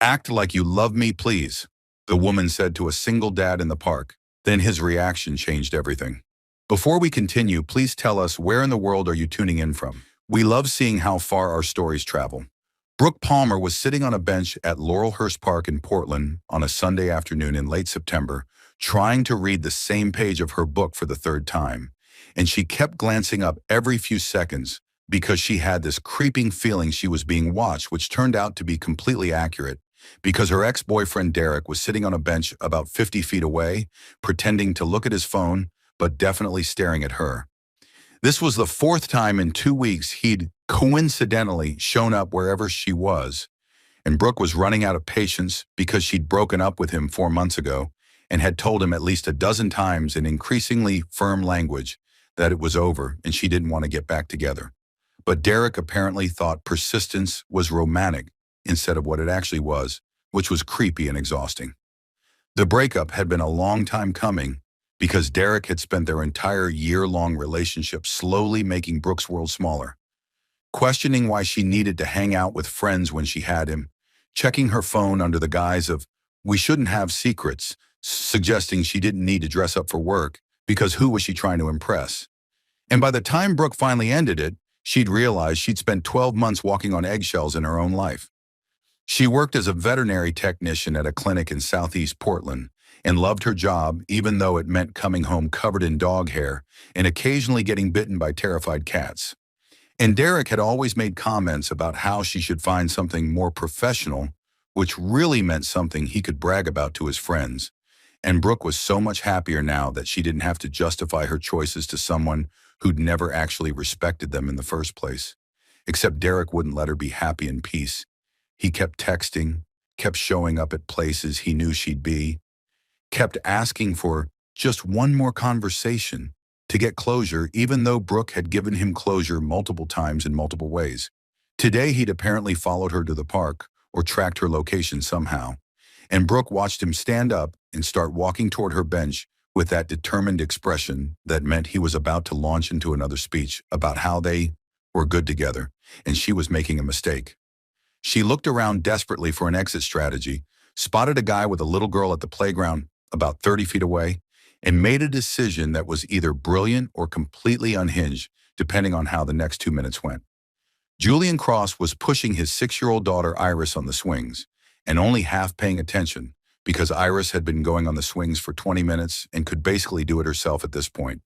Act like you love me, please, the woman said to a single dad in the park. Then his reaction changed everything. Before we continue, please tell us, where in the world are you tuning in from? We love seeing how far our stories travel. Brooke Palmer was sitting on a bench at Laurelhurst Park in Portland on a Sunday afternoon in late September, trying to read the same page of her book for the third time. And she kept glancing up every few seconds because she had this creeping feeling she was being watched, which turned out to be completely accurate, because her ex-boyfriend Derek was sitting on a bench about 50 feet away, pretending to look at his phone, but definitely staring at her. This was the fourth time in 2 weeks he'd coincidentally shown up wherever she was, and Brooke was running out of patience because she'd broken up with him 4 months ago and had told him at least a dozen times in increasingly firm language that it was over and she didn't want to get back together. But Derek apparently thought persistence was romantic instead of what it actually was, which was creepy and exhausting. The breakup had been a long time coming because Derek had spent their entire year-long relationship slowly making Brooke's world smaller, questioning why she needed to hang out with friends when she had him, checking her phone under the guise of, "We shouldn't have secrets," suggesting she didn't need to dress up for work because who was she trying to impress? And by the time Brooke finally ended it, she'd realized she'd spent 12 months walking on eggshells in her own life. She worked as a veterinary technician at a clinic in Southeast Portland and loved her job, even though it meant coming home covered in dog hair and occasionally getting bitten by terrified cats. And Derek had always made comments about how she should find something more professional, which really meant something he could brag about to his friends. And Brooke was so much happier now that she didn't have to justify her choices to someone who'd never actually respected them in the first place. Except Derek wouldn't let her be happy in peace. He kept texting, kept showing up at places he knew she'd be, kept asking for just one more conversation to get closure, even though Brooke had given him closure multiple times in multiple ways. Today, he'd apparently followed her to the park or tracked her location somehow, and Brooke watched him stand up and start walking toward her bench with that determined expression that meant he was about to launch into another speech about how they were good together and she was making a mistake. She looked around desperately for an exit strategy, spotted a guy with a little girl at the playground about 30 feet away, and made a decision that was either brilliant or completely unhinged, depending on how the next 2 minutes went. Julian Cross was pushing his 6-year-old daughter Iris on the swings, and only half paying attention because Iris had been going on the swings for 20 minutes and could basically do it herself at this point.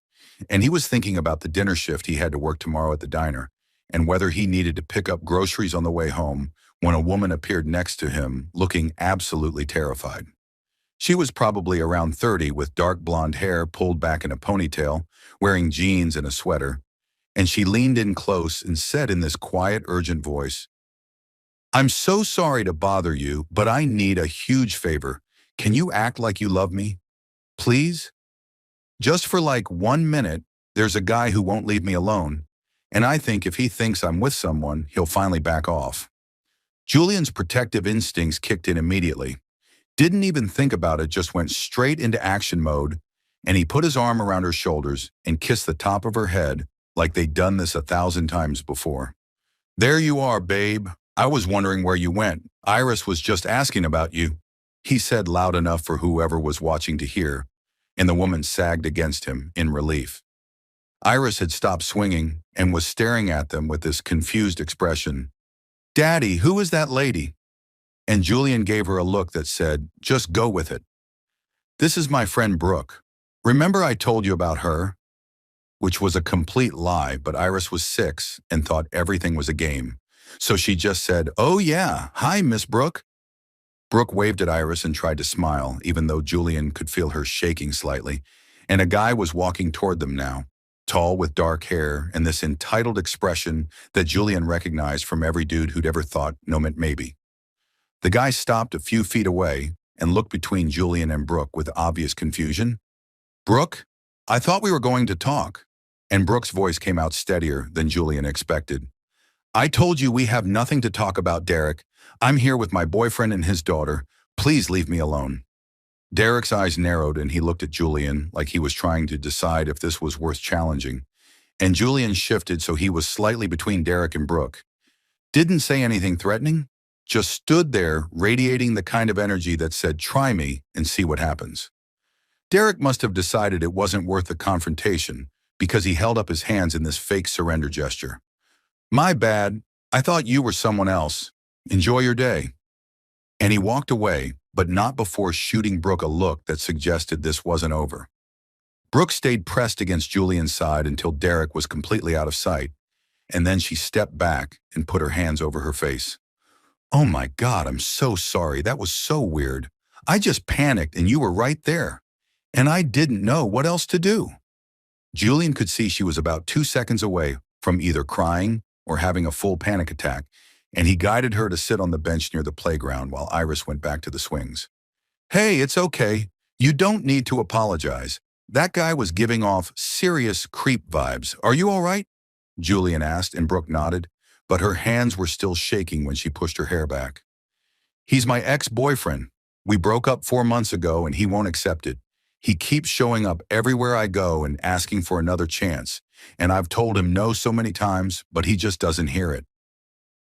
And he was thinking about the dinner shift he had to work tomorrow at the diner, and whether he needed to pick up groceries on the way home when a woman appeared next to him, looking absolutely terrified. She was probably around 30 with dark blonde hair pulled back in a ponytail, wearing jeans and a sweater, and she leaned in close and said in this quiet, urgent voice, "I'm so sorry to bother you, but I need a huge favor. Can you act like you love me? Please? Just for like 1 minute, there's a guy who won't leave me alone, and I think if he thinks I'm with someone, he'll finally back off." Julian's protective instincts kicked in immediately. Didn't even think about it, just went straight into action mode, and he put his arm around her shoulders and kissed the top of her head like they'd done this 1,000 times before. "There you are, babe. I was wondering where you went. Iris was just asking about you," he said loud enough for whoever was watching to hear, and the woman sagged against him in relief. Iris had stopped swinging and was staring at them with this confused expression. "Daddy, who is that lady?" And Julian gave her a look that said, "Just go with it. This is my friend Brooke. Remember I told you about her?" Which was a complete lie, but Iris was 6 and thought everything was a game. So she just said, "Oh yeah, hi, Miss Brooke." Brooke waved at Iris and tried to smile, even though Julian could feel her shaking slightly, and a guy was walking toward them now, tall with dark hair and this entitled expression that Julian recognized from every dude who'd ever thought no meant maybe. The guy stopped a few feet away and looked between Julian and Brooke with obvious confusion. "Brooke, I thought we were going to talk." And Brooke's voice came out steadier than Julian expected. "I told you we have nothing to talk about, Derek. I'm here with my boyfriend and his daughter. Please leave me alone." Derek's eyes narrowed and he looked at Julian like he was trying to decide if this was worth challenging. And Julian shifted so he was slightly between Derek and Brooke. "Didn't say anything threatening? just stood there radiating the kind of energy that said, "Try me and see what happens." Derek must have decided it wasn't worth the confrontation because he held up his hands in this fake surrender gesture. "My bad. I thought you were someone else. Enjoy your day." And he walked away, but not before shooting Brooke a look that suggested this wasn't over. Brooke stayed pressed against Julian's side until Derek was completely out of sight, and then she stepped back and put her hands over her face. "Oh my God, I'm so sorry. That was so weird. I just panicked and you were right there. And I didn't know what else to do." Julian could see she was about 2 seconds away from either crying or having a full panic attack, and he guided her to sit on the bench near the playground while Iris went back to the swings. "Hey, it's okay. You don't need to apologize. That guy was giving off serious creep vibes. Are you all right?" Julian asked, and Brooke nodded, but her hands were still shaking when she pushed her hair back. "He's my ex-boyfriend. We broke up 4 months ago and he won't accept it. He keeps showing up everywhere I go and asking for another chance, and I've told him no so many times, but he just doesn't hear it."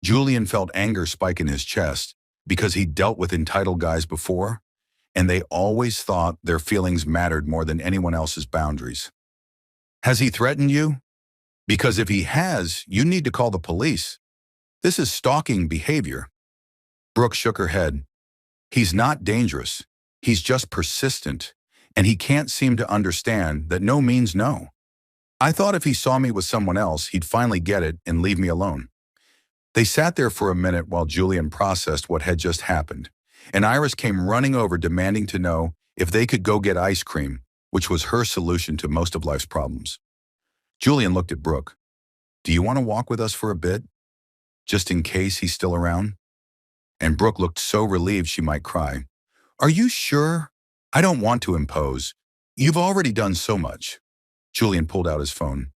Julian felt anger spike in his chest because he'd dealt with entitled guys before, and they always thought their feelings mattered more than anyone else's boundaries. "Has he threatened you? Because if he has, you need to call the police. This is stalking behavior." Brooke shook her head. "He's not dangerous. He's just persistent, and he can't seem to understand that no means no. I thought if he saw me with someone else, he'd finally get it and leave me alone." They sat there for a minute while Julian processed what had just happened, and Iris came running over demanding to know if they could go get ice cream, which was her solution to most of life's problems. Julian looked at Brooke. "Do you want to walk with us for a bit? Just in case he's still around?" And Brooke looked so relieved she might cry. "Are you sure? I don't want to impose. You've already done so much." Julian pulled out his phone.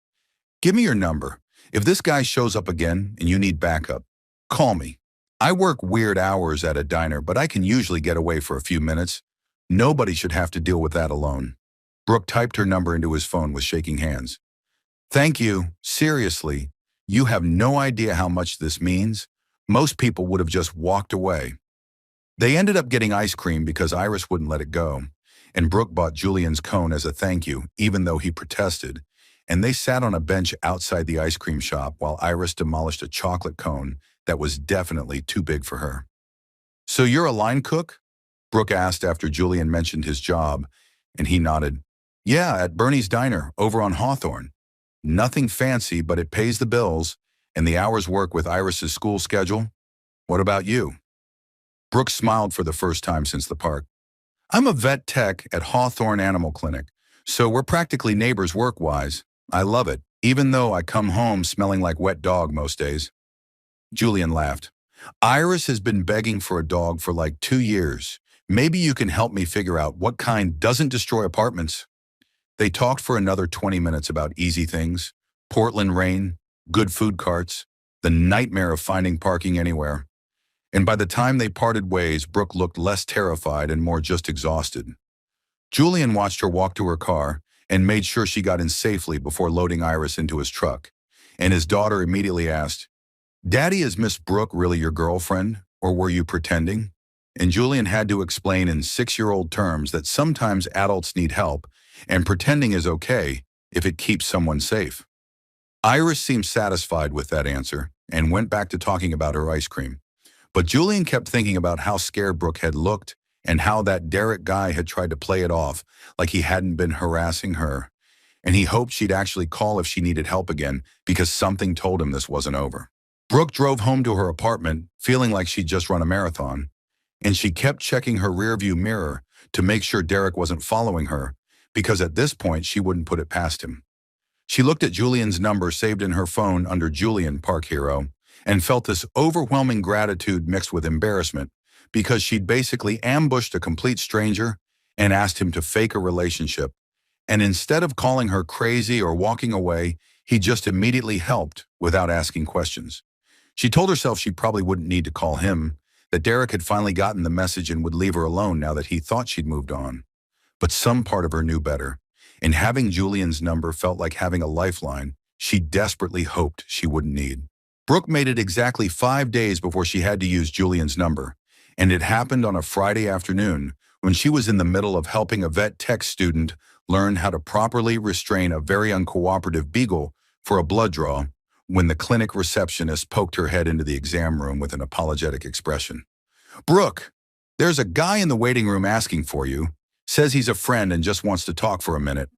"Give me your number. If this guy shows up again and you need backup, call me. I work weird hours at a diner, but I can usually get away for a few minutes. Nobody should have to deal with that alone." Brooke typed her number into his phone with shaking hands. "Thank you. Seriously, you have no idea how much this means. Most people would have just walked away." They ended up getting ice cream because Iris wouldn't let it go, and Brooke bought Julian's cone as a thank you, even though he protested, and they sat on a bench outside the ice cream shop while Iris demolished a chocolate cone that was definitely too big for her. "So you're a line cook?" Brooke asked after Julian mentioned his job, and he nodded. "Yeah, at Bernie's Diner, over on Hawthorne. Nothing fancy, but it pays the bills, and the hours work with Iris's school schedule. What about you?" Brooke smiled for the first time since the park. "I'm a vet tech at Hawthorne Animal Clinic, so we're practically neighbors work-wise. I love it, even though I come home smelling like wet dog most days." Julian laughed. "Iris has been begging for a dog for like 2 years. Maybe you can help me figure out what kind doesn't destroy apartments." They talked for another 20 minutes about easy things: Portland rain, good food carts, the nightmare of finding parking anywhere. And by the time they parted ways, Brooke looked less terrified and more just exhausted. Julian watched her walk to her car and made sure she got in safely before loading Iris into his truck. And his daughter immediately asked, "Daddy, is Miss Brooke really your girlfriend, or were you pretending?" And Julian had to explain in 6-year-old terms that sometimes adults need help, and pretending is okay if it keeps someone safe. Iris seemed satisfied with that answer and went back to talking about her ice cream. But Julian kept thinking about how scared Brooke had looked and how that Derek guy had tried to play it off like he hadn't been harassing her. And he hoped she'd actually call if she needed help again because something told him this wasn't over. Brooke drove home to her apartment feeling like she'd just run a marathon, and she kept checking her rearview mirror to make sure Derek wasn't following her, because at this point she wouldn't put it past him. She looked at Julian's number saved in her phone under Julian, Park Hero, and felt this overwhelming gratitude mixed with embarrassment because she'd basically ambushed a complete stranger and asked him to fake a relationship. And instead of calling her crazy or walking away, he just immediately helped without asking questions. She told herself she probably wouldn't need to call him, that Derek had finally gotten the message and would leave her alone now that he thought she'd moved on. But some part of her knew better, and having Julian's number felt like having a lifeline she desperately hoped she wouldn't need. Brooke made it exactly 5 days before she had to use Julian's number, and it happened on a Friday afternoon when she was in the middle of helping a vet tech student learn how to properly restrain a very uncooperative beagle for a blood draw when the clinic receptionist poked her head into the exam room with an apologetic expression. "Brooke, there's a guy in the waiting room asking for you, says he's a friend and just wants to talk for a minute."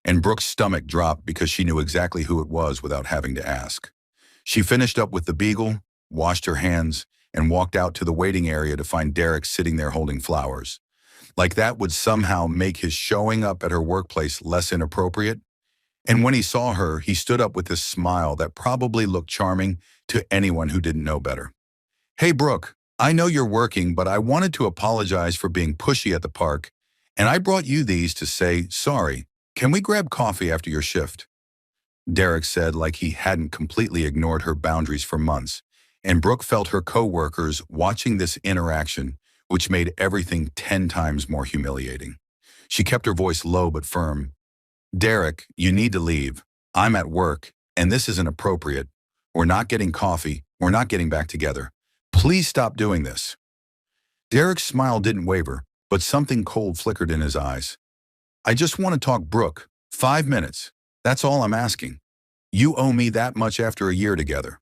And Brooke's stomach dropped because she knew exactly who it was without having to ask. She finished up with the beagle, washed her hands, and walked out to the waiting area to find Derek sitting there holding flowers. Like that would somehow make his showing up at her workplace less inappropriate. And when he saw her, he stood up with this smile that probably looked charming to anyone who didn't know better. "Hey, Brooke, I know you're working, but I wanted to apologize for being pushy at the park, and I brought you these to say sorry. Can we grab coffee after your shift?" Derek said like he hadn't completely ignored her boundaries for months, and Brooke felt her co-workers watching this interaction, which made everything 10 times more humiliating. She kept her voice low but firm. "Derek, you need to leave. I'm at work, and this isn't appropriate. We're not getting coffee. We're not getting back together. Please stop doing this." Derek's smile didn't waver, but something cold flickered in his eyes. "I just want to talk, Brooke. 5 minutes. That's all I'm asking. You owe me that much after a year together."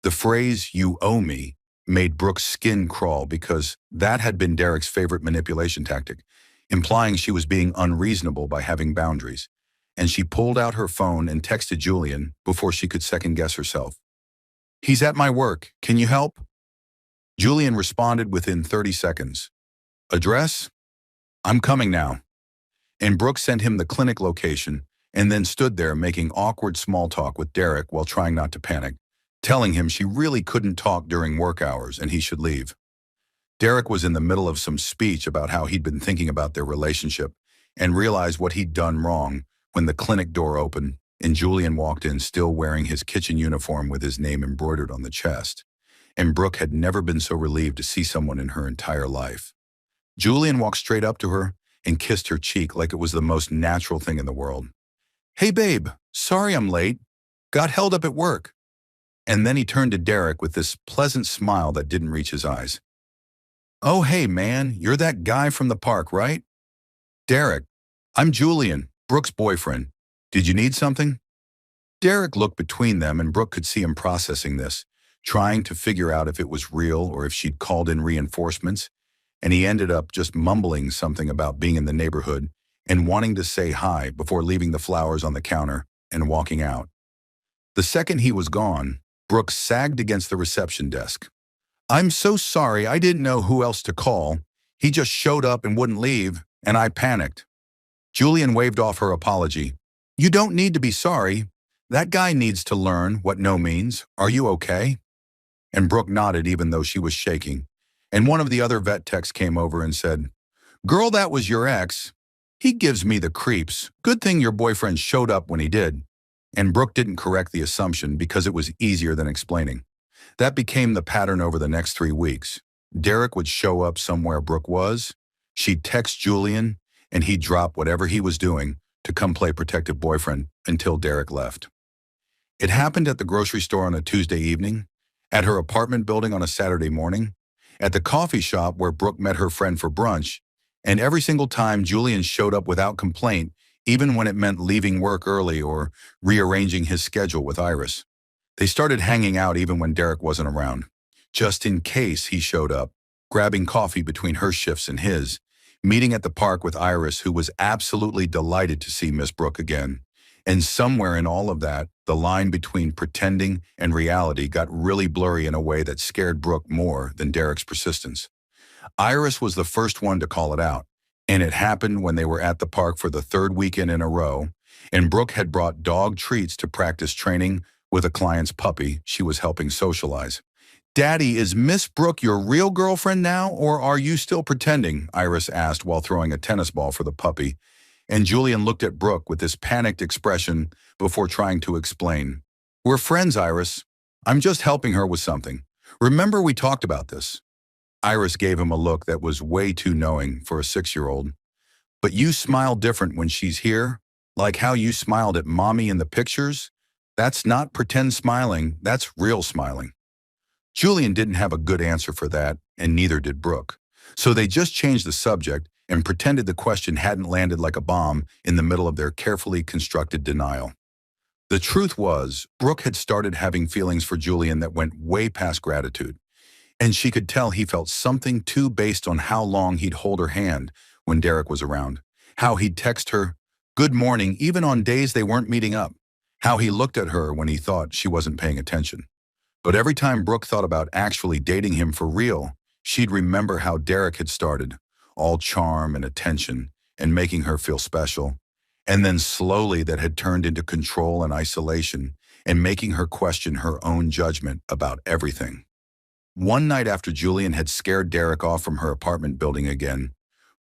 The phrase, "you owe me," made Brooke's skin crawl because that had been Derek's favorite manipulation tactic, implying she was being unreasonable by having boundaries. And she pulled out her phone and texted Julian before she could second-guess herself. "He's at my work. Can you help?" Julian responded within 30 seconds. "Address? I'm coming now." And Brooke sent him the clinic location and then stood there making awkward small talk with Derek while trying not to panic, telling him she really couldn't talk during work hours and he should leave. Derek was in the middle of some speech about how he'd been thinking about their relationship and realized what he'd done wrong when the clinic door opened and Julian walked in still wearing his kitchen uniform with his name embroidered on the chest. And Brooke had never been so relieved to see someone in her entire life. Julian walked straight up to her and kissed her cheek like it was the most natural thing in the world. "Hey, babe, sorry I'm late. Got held up at work." And then he turned to Derek with this pleasant smile that didn't reach his eyes. "Oh, hey, man, you're that guy from the park, right?" "Derek, I'm Julian, Brooke's boyfriend. Did you need something?" Derek looked between them and Brooke could see him processing this, trying to figure out if it was real or if she'd called in reinforcements, and he ended up just mumbling something about being in the neighborhood and wanting to say hi before leaving the flowers on the counter and walking out. The second he was gone, Brooke sagged against the reception desk. "I'm so sorry, I didn't know who else to call. He just showed up and wouldn't leave, and I panicked." Julian waved off her apology. "You don't need to be sorry. That guy needs to learn what no means. Are you okay?" And Brooke nodded even though she was shaking. And one of the other vet techs came over and said, "Girl, that was your ex. He gives me the creeps. Good thing your boyfriend showed up when he did." And Brooke didn't correct the assumption because it was easier than explaining. That became the pattern over the next 3 weeks. Derek would show up somewhere Brooke was, she'd text Julian, and he'd drop whatever he was doing to come play protective boyfriend until Derek left. It happened at the grocery store on a Tuesday evening, at her apartment building on a Saturday morning, at the coffee shop where Brooke met her friend for brunch, and every single time Julian showed up without complaint, even when it meant leaving work early or rearranging his schedule with Iris. They started hanging out even when Derek wasn't around, just in case he showed up, grabbing coffee between her shifts and his, meeting at the park with Iris, who was absolutely delighted to see Miss Brooke again. And somewhere in all of that, the line between pretending and reality got really blurry in a way that scared Brooke more than Derek's persistence. Iris was the first one to call it out, and it happened when they were at the park for the 3rd weekend in a row, and Brooke had brought dog treats to practice training with a client's puppy she was helping socialize. "Daddy, is Miss Brooke your real girlfriend now, or are you still pretending?" Iris asked while throwing a tennis ball for the puppy, and Julian looked at Brooke with this panicked expression before trying to explain. "We're friends, Iris. I'm just helping her with something. Remember we talked about this?" Iris gave him a look that was way too knowing for a 6-year-old. "But you smile different when she's here, like how you smiled at Mommy in the pictures? That's not pretend smiling, that's real smiling. Julian didn't have a good answer for that, and neither did Brooke. So they just changed the subject and pretended the question hadn't landed like a bomb in the middle of their carefully constructed denial. The truth was, Brooke had started having feelings for Julian that went way past gratitude, and she could tell he felt something too based on how long he'd hold her hand when Derek was around, how he'd text her, "Good morning," even on days they weren't meeting up, how he looked at her when he thought she wasn't paying attention. But every time Brooke thought about actually dating him for real, she'd remember how Derek had started, all charm and attention, and making her feel special. And then slowly that had turned into control and isolation, and making her question her own judgment about everything. One night after Julian had scared Derek off from her apartment building again,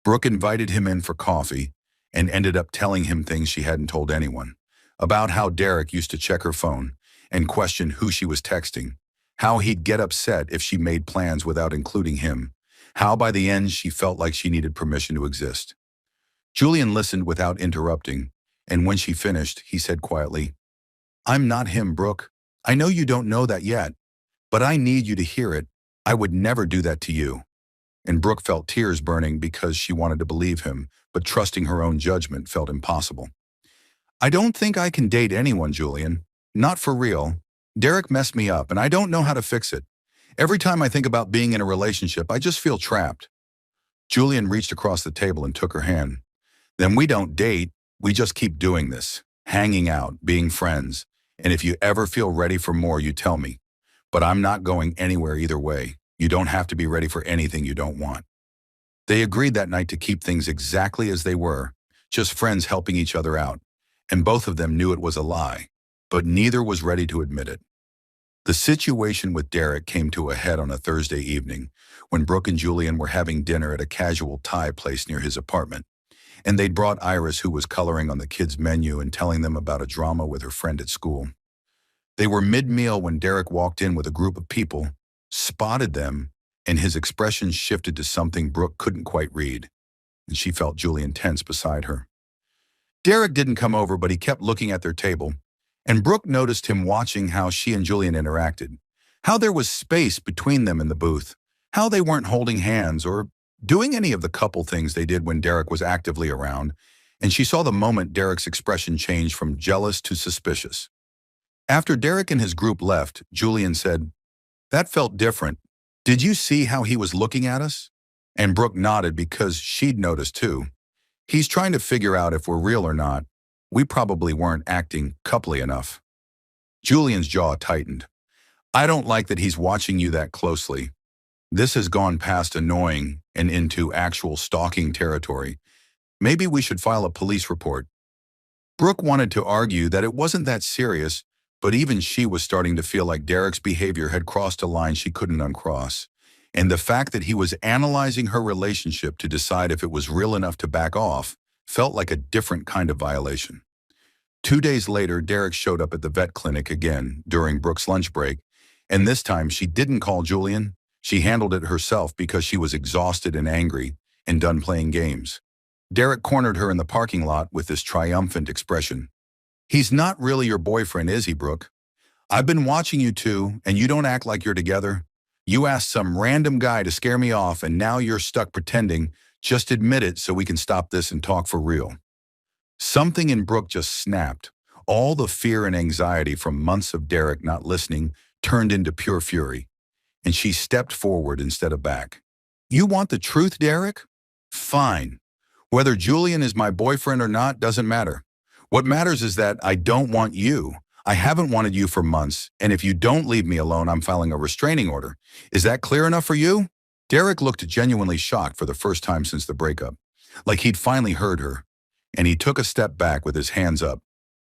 Brooke invited him in for coffee and ended up telling him things she hadn't told anyone, about how Derek used to check her phone and question who she was texting, how he'd get upset if she made plans without including him, how by the end she felt like she needed permission to exist. Julian listened without interrupting, and when she finished, he said quietly, "I'm not him, Brooke. I know you don't know that yet, but I need you to hear it. I would never do that to you." And Brooke felt tears burning because she wanted to believe him, but trusting her own judgment felt impossible. "I don't think I can date anyone, Julian. Not for real. Derek messed me up, and I don't know how to fix it. Every time I think about being in a relationship, I just feel trapped." Julian reached across the table and took her hand. "Then we don't date, we just keep doing this, hanging out, being friends. And if you ever feel ready for more, you tell me. But I'm not going anywhere either way. You don't have to be ready for anything you don't want." They agreed that night to keep things exactly as they were, just friends helping each other out. And both of them knew it was a lie, but neither was ready to admit it. The situation with Derek came to a head on a Thursday evening when Brooke and Julian were having dinner at a casual Thai place near his apartment. And they'd brought Iris, who was coloring on the kids' menu and telling them about a drama with her friend at school. They were mid-meal when Derek walked in with a group of people, spotted them, and his expression shifted to something Brooke couldn't quite read, and she felt Julian tense beside her. Derek didn't come over, but he kept looking at their table, and Brooke noticed him watching how she and Julian interacted, how there was space between them in the booth, how they weren't holding hands or doing any of the couple things they did when Derek was actively around, and she saw the moment Derek's expression changed from jealous to suspicious. After Derek and his group left, Julian said, "That felt different. Did you see how he was looking at us?" And Brooke nodded because she'd noticed too. "He's trying to figure out if we're real or not. We probably weren't acting coupley enough." Julian's jaw tightened. "I don't like that he's watching you that closely. This has gone past annoying and into actual stalking territory. Maybe we should file a police report." Brooke wanted to argue that it wasn't that serious, but even she was starting to feel like Derek's behavior had crossed a line she couldn't uncross. And the fact that he was analyzing her relationship to decide if it was real enough to back off felt like a different kind of violation. 2 days later, Derek showed up at the vet clinic again during Brooke's lunch break, and this time she didn't call Julian. She handled it herself because she was exhausted and angry and done playing games. Derek cornered her in the parking lot with this triumphant expression. "He's not really your boyfriend, is he, Brooke? I've been watching you two, and you don't act like you're together. You asked some random guy to scare me off, and now you're stuck pretending. Just admit it so we can stop this and talk for real." Something in Brooke just snapped. All the fear and anxiety from months of Derek not listening turned into pure fury, and she stepped forward instead of back. "You want the truth, Derek? Fine. Whether Julian is my boyfriend or not doesn't matter. What matters is that I don't want you. I haven't wanted you for months, and if you don't leave me alone, I'm filing a restraining order. Is that clear enough for you?" Derek looked genuinely shocked for the first time since the breakup, like he'd finally heard her, and he took a step back with his hands up.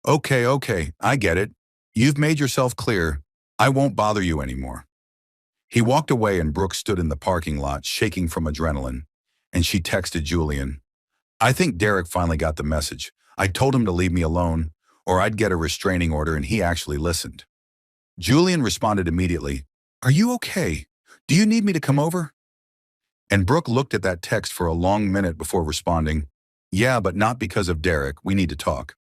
Okay, I get it. You've made yourself clear. I won't bother you anymore." He walked away and Brooke stood in the parking lot, shaking from adrenaline, and she texted Julian, "I think Derek finally got the message. I told him to leave me alone, or I'd get a restraining order, and he actually listened." Julian responded immediately, "Are you okay? Do you need me to come over?" And Brooke looked at that text for a long minute before responding, "Yeah, but not because of Derek. We need to talk."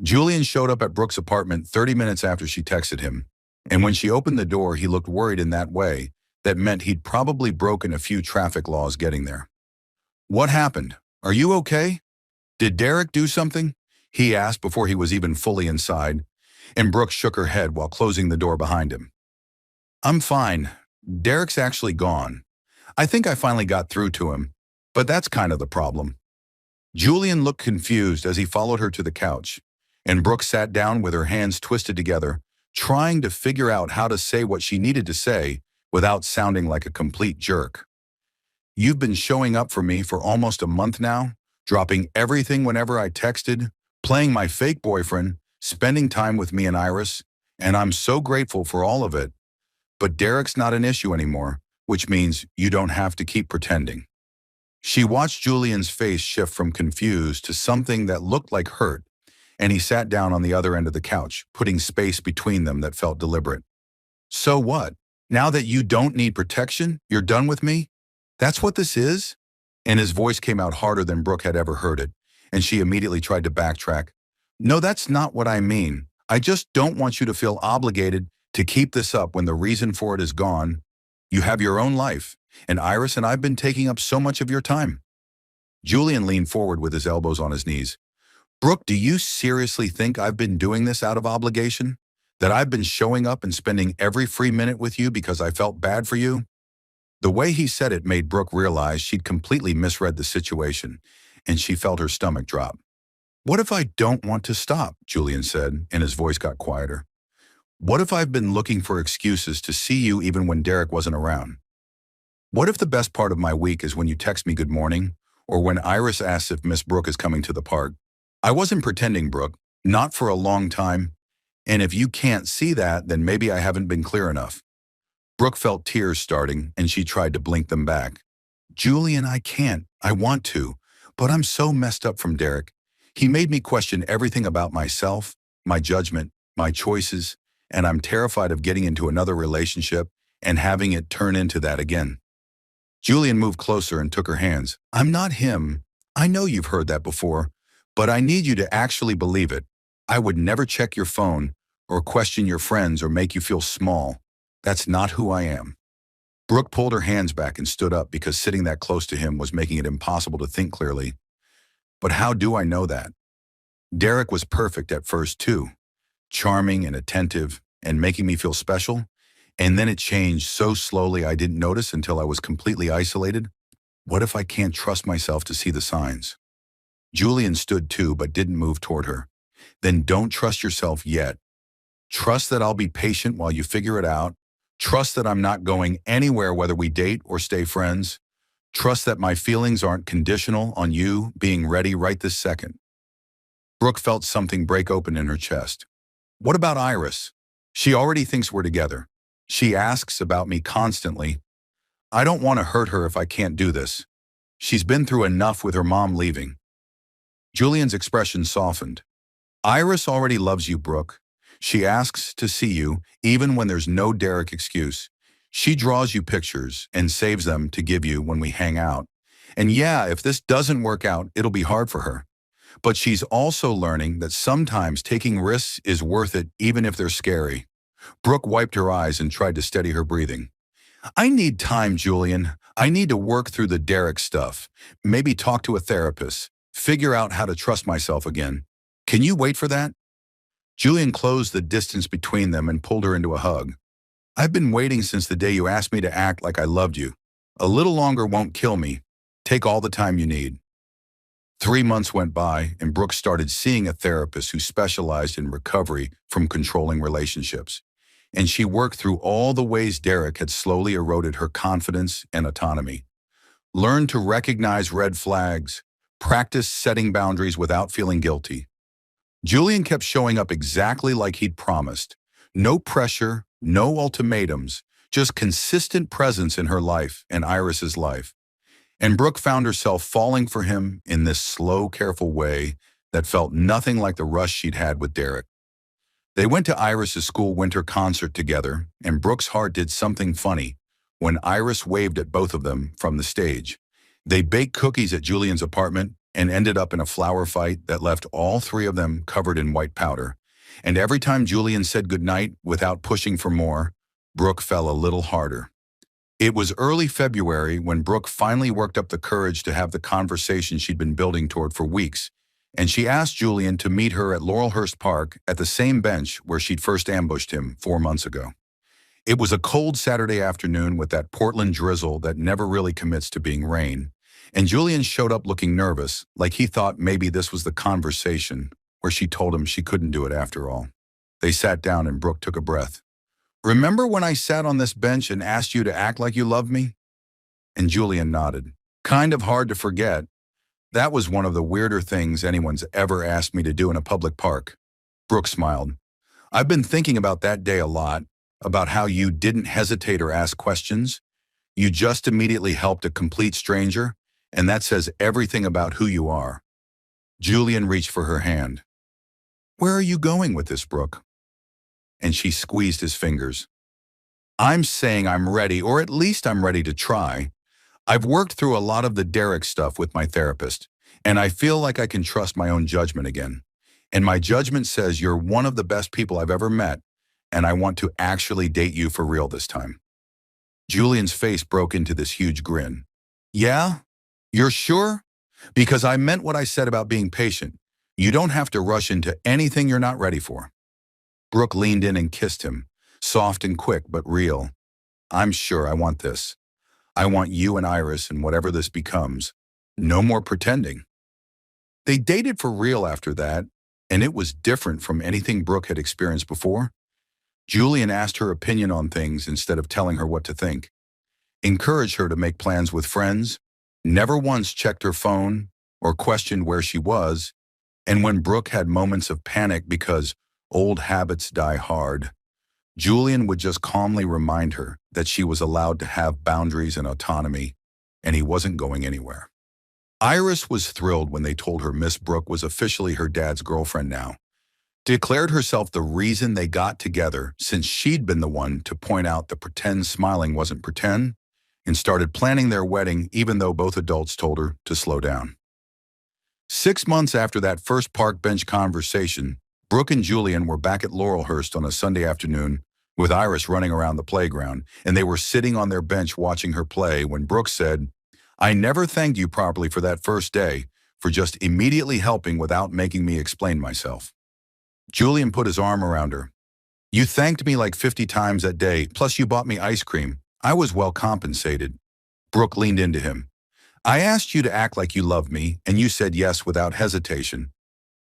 Julian showed up at Brooke's apartment 30 minutes after she texted him, and when she opened the door, he looked worried in that way that meant he'd probably broken a few traffic laws getting there. "What happened? Are you okay? Did Derek do something?" he asked before he was even fully inside, and Brooke shook her head while closing the door behind him. "I'm fine. Derek's actually gone. I think I finally got through to him, but that's kind of the problem." Julian looked confused as he followed her to the couch, and Brooke sat down with her hands twisted together, trying to figure out how to say what she needed to say without sounding like a complete jerk. "You've been showing up for me for almost a month now, dropping everything whenever I texted, playing my fake boyfriend, spending time with me and Iris, and I'm so grateful for all of it. But Derek's not an issue anymore, which means you don't have to keep pretending." She watched Julian's face shift from confused to something that looked like hurt, and he sat down on the other end of the couch, putting space between them that felt deliberate. "So what? Now that you don't need protection, you're done with me? That's what this is?" And his voice came out harder than Brooke had ever heard it, and she immediately tried to backtrack. "No, that's not what I mean. I just don't want you to feel obligated to keep this up when the reason for it is gone. You have your own life, and Iris and I've been taking up so much of your time." Julian leaned forward with his elbows on his knees. "Brooke, do you seriously think I've been doing this out of obligation? That I've been showing up and spending every free minute with you because I felt bad for you?" The way he said it made Brooke realize she'd completely misread the situation, and she felt her stomach drop. "What if I don't want to stop?" Julian said, and his voice got quieter. "What if I've been looking for excuses to see you even when Derek wasn't around? What if the best part of my week is when you text me good morning, or when Iris asks if Miss Brooke is coming to the park? I wasn't pretending, Brooke, not for a long time, and if you can't see that, then maybe I haven't been clear enough." Brooke felt tears starting, and she tried to blink them back. "Julian, I can't. I want to, but I'm so messed up from Derek. He made me question everything about myself, my judgment, my choices, and I'm terrified of getting into another relationship and having it turn into that again." Julian moved closer and took her hands. "I'm not him. I know you've heard that before, but I need you to actually believe it. I would never check your phone or question your friends or make you feel small. That's not who I am." Brooke pulled her hands back and stood up because sitting that close to him was making it impossible to think clearly. "But how do I know that? Derek was perfect at first too, charming and attentive and making me feel special, and then it changed so slowly I didn't notice until I was completely isolated. What if I can't trust myself to see the signs?" Julian stood too but didn't move toward her. "Then don't trust yourself yet. Trust that I'll be patient while you figure it out. Trust that I'm not going anywhere whether we date or stay friends. Trust that my feelings aren't conditional on you being ready right this second." Brooke felt something break open in her chest. "What about Iris? She already thinks we're together. She asks about me constantly. I don't want to hurt her if I can't do this. She's been through enough with her mom leaving." Julian's expression softened. "Iris already loves you, Brooke. She asks to see you, even when there's no Derek excuse. She draws you pictures and saves them to give you when we hang out. And yeah, if this doesn't work out, it'll be hard for her. But she's also learning that sometimes taking risks is worth it even if they're scary." Brooke wiped her eyes and tried to steady her breathing. "I need time, Julian. I need to work through the Derek stuff. Maybe talk to a therapist. Figure out how to trust myself again. Can you wait for that?" Julian closed the distance between them and pulled her into a hug. "I've been waiting since the day you asked me to act like I loved you. A little longer won't kill me. Take all the time you need." 3 months went by, and Brooke started seeing a therapist who specialized in recovery from controlling relationships. And she worked through all the ways Derek had slowly eroded her confidence and autonomy. Learned to recognize red flags, practice setting boundaries without feeling guilty. Julian kept showing up exactly like he'd promised. No pressure, no ultimatums, just consistent presence in her life and Iris's life. And Brooke found herself falling for him in this slow, careful way that felt nothing like the rush she'd had with Derek. They went to Iris's school winter concert together, and Brooke's heart did something funny when Iris waved at both of them from the stage. They baked cookies at Julian's apartment, and ended up in a flower fight that left all three of them covered in white powder. And every time Julian said goodnight without pushing for more, Brooke fell a little harder. It was early February when Brooke finally worked up the courage to have the conversation she'd been building toward for weeks, and she asked Julian to meet her at Laurelhurst Park at the same bench where she'd first ambushed him 4 months ago. It was a cold Saturday afternoon with that Portland drizzle that never really commits to being rain, and Julian showed up looking nervous, like he thought maybe this was the conversation where she told him she couldn't do it after all. They sat down and Brooke took a breath. "Remember when I sat on this bench and asked you to act like you loved me?" And Julian nodded. "Kind of hard to forget. That was one of the weirder things anyone's ever asked me to do in a public park." Brooke smiled. "I've been thinking about that day a lot, about how you didn't hesitate or ask questions. You just immediately helped a complete stranger, and that says everything about who you are." Julian reached for her hand. "Where are you going with this, Brooke?" And she squeezed his fingers. "I'm saying I'm ready, or at least I'm ready to try. I've worked through a lot of the Derek stuff with my therapist, and I feel like I can trust my own judgment again. And my judgment says you're one of the best people I've ever met, and I want to actually date you for real this time." Julian's face broke into this huge grin. "Yeah? You're sure? Because I meant what I said about being patient. You don't have to rush into anything you're not ready for." Brooke leaned in and kissed him, soft and quick but real. "I'm sure I want this. I want you and Iris and whatever this becomes. No more pretending." They dated for real after that, and it was different from anything Brooke had experienced before. Julian asked her opinion on things instead of telling her what to think, encouraged her to make plans with friends, never once checked her phone or questioned where she was, and when Brooke had moments of panic because old habits die hard, Julian would just calmly remind her that she was allowed to have boundaries and autonomy, and he wasn't going anywhere. Iris was thrilled when they told her Miss Brooke was officially her dad's girlfriend now, declared herself the reason they got together since she'd been the one to point out the pretend smiling wasn't pretend, and started planning their wedding even though both adults told her to slow down. 6 months after that first park bench conversation, Brooke and Julian were back at Laurelhurst on a Sunday afternoon with Iris running around the playground, and they were sitting on their bench watching her play when Brooke said, "I never thanked you properly for that first day, for just immediately helping without making me explain myself." Julian put his arm around her. "You thanked me like 50 times that day, plus you bought me ice cream. I was well compensated." Brooke leaned into him. "I asked you to act like you loved me, and you said yes without hesitation.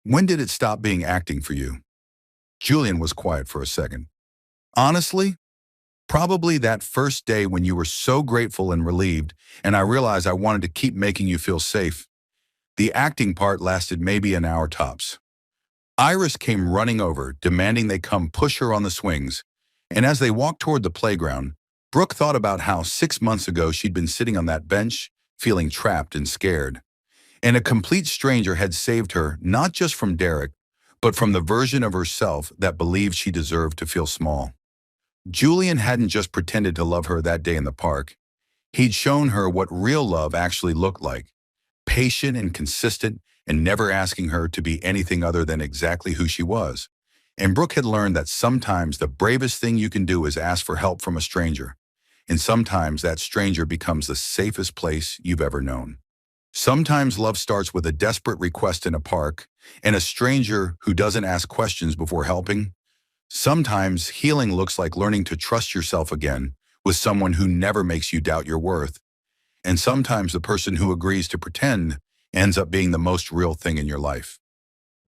When did it stop being acting for you?" Julian was quiet for a second. "Honestly, probably that first day when you were so grateful and relieved, and I realized I wanted to keep making you feel safe. The acting part lasted maybe an hour tops." Iris came running over, demanding they come push her on the swings, and as they walked toward the playground, Brooke thought about how 6 months ago she'd been sitting on that bench, feeling trapped and scared. And a complete stranger had saved her not just from Derek, but from the version of herself that believed she deserved to feel small. Julian hadn't just pretended to love her that day in the park. He'd shown her what real love actually looked like, patient and consistent, and never asking her to be anything other than exactly who she was. And Brooke had learned that sometimes the bravest thing you can do is ask for help from a stranger. And sometimes that stranger becomes the safest place you've ever known. Sometimes love starts with a desperate request in a park and a stranger who doesn't ask questions before helping. Sometimes healing looks like learning to trust yourself again with someone who never makes you doubt your worth. And sometimes the person who agrees to pretend ends up being the most real thing in your life.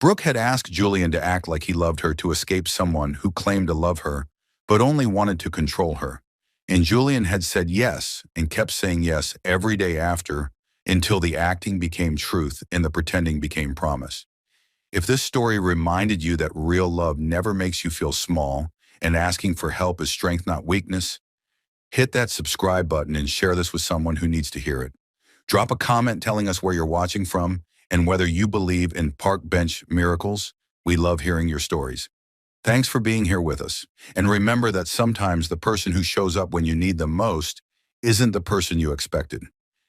Brooke had asked Julian to act like he loved her to escape someone who claimed to love her, but only wanted to control her. And Julian had said yes and kept saying yes every day after, until the acting became truth and the pretending became promise. If this story reminded you that real love never makes you feel small and asking for help is strength, not weakness, hit that subscribe button and share this with someone who needs to hear it. Drop a comment telling us where you're watching from and whether you believe in park bench miracles. We love hearing your stories. Thanks for being here with us. And remember that sometimes the person who shows up when you need them most isn't the person you expected.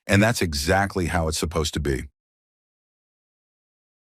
And that's exactly how it's supposed to be.